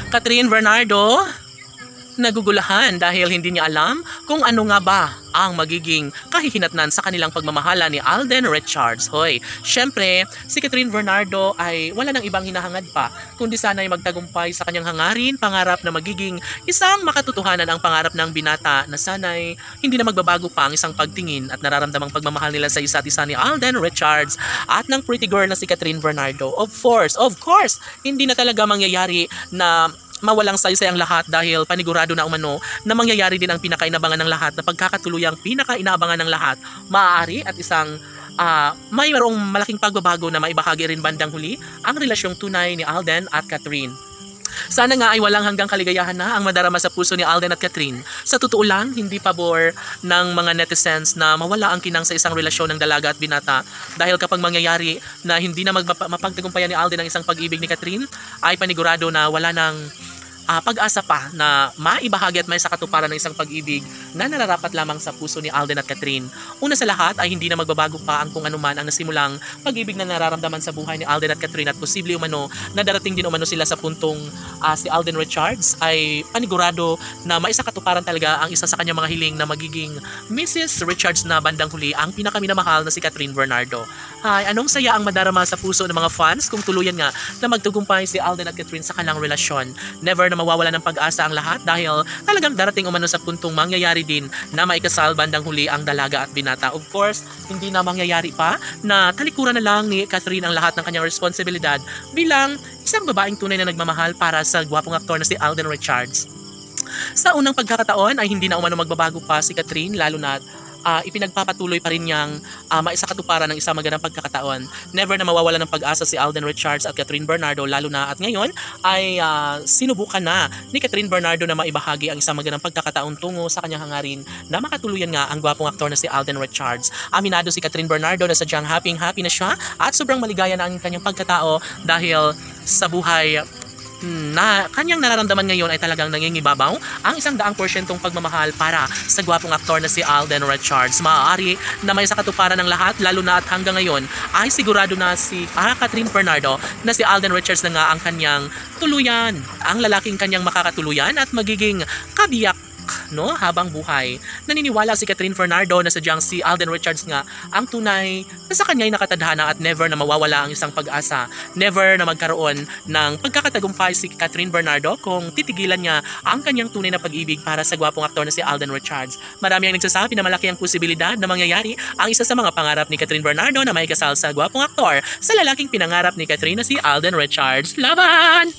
Catherine Bernardo, nagugulahan dahil hindi niya alam kung ano nga ba ang magiging kahihinatnan sa kanilang pagmamahala ni Alden Richards. Hoy, syempre, si Catherine Bernardo ay wala nang ibang hinahangad pa kundi sana'y magtagumpay sa kanyang hangarin, pangarap na magiging isang makatotohanan ang pangarap ng binata na sana'y hindi na magbabago pa ang isang pagtingin at nararamdamang pagmamahal nila sa isa't isa ni Alden Richards at ng pretty girl na si Catherine Bernardo. Of course, hindi na talaga mangyayari na mawalang saysay ang lahat dahil panigurado na umano na mangyayari din ang pinakainabangan ng lahat na pagkakatuluyang pinakainaabangan ng lahat maaari at isang mayroong malaking pagbabago na maibahagi rin bandang huli ang relasyong tunay ni Alden at Catherine. Sana nga ay walang hanggang kaligayahan na ang madarama sa puso ni Alden at Catherine. Sa totoo lang, hindi pabor ng mga netizens na mawala ang kinang sa isang relasyon ng dalaga at binata dahil kapag mangyayari na hindi na mapagtagumpayan ni Alden ang isang pag-ibig ni Catherine ay panigurado na wala ng pag-asa pa na maibahagi at may sakatuparan ng isang pag-ibig na nararapat lamang sa puso ni Alden at Catherine. Una sa lahat ay hindi na magbabago pa ang kung anuman ang nasimulang pag-ibig na nararamdaman sa buhay ni Alden at Catherine at posible umano na darating din umano sila sa puntong si Alden Richards ay panigurado na maisakatuparan talaga ang isa sa kanyang mga hiling na magiging Mrs. Richards na bandang huli ang pinakaminamahal na si Catherine Bernardo. Ay, anong saya ang madarama sa puso ng mga fans kung tuluyan nga na magtagumpay si Alden at Catherine sa kanilang relasyon. Never na mawawala ng pag-asa ang lahat dahil talagang darating umano sa puntong mangyayari din na maikasal bandang huli ang dalaga at binata. Of course, hindi na mangyayari pa na talikuran na lang ni Catherine ang lahat ng kanyang responsibilidad bilang isang babaeng tunay na nagmamahal para sa gwapong aktor na si Alden Richards. Sa unang pagkakataon ay hindi na umano magbabago pa si Catherine lalo na ipinagpapatuloy pa rin niyang maisakatuparan ng isang magandang pagkakataon. Never na mawawala ng pag-asa si Alden Richards at Catherine Bernardo lalo na at ngayon ay sinubukan na ni Catherine Bernardo na maibahagi ang isang magandang pagkakataon tungo sa kanyang hangarin na makatuluyan nga ang gwapong aktor na si Alden Richards. Aminado si Catherine Bernardo na sadyang happy na siya at sobrang maligaya na ang kanyang pagkatao dahil sa buhay na kanyang nararamdaman ngayon ay talagang nangingibabaw ang 100% pagmamahal para sa gwapong aktor na si Alden Richards. Maaari na may sakatuparan ng lahat lalo na at hanggang ngayon ay sigurado na si Catherine Bernardo na si Alden Richards na nga ang kanyang tuluyan, ang lalaking kanyang makakatuluyan at magiging kabiyak habang buhay. Naniniwala si Catherine Bernardo na sadyang si Alden Richards nga ang tunay na sa kanya'y nakatadhana at never na mawawala ang isang pag-asa. Never na magkaroon ng pagkakatagumpay si Catherine Bernardo kung titigilan niya ang kanyang tunay na pag-ibig para sa gwapong aktor na si Alden Richards. Marami ang nagsasabi na malaki ang posibilidad na mangyayari ang isa sa mga pangarap ni Catherine Bernardo na may kasal sa gwapong aktor sa lalaking pinangarap ni Catherine na si Alden Richards. Laban!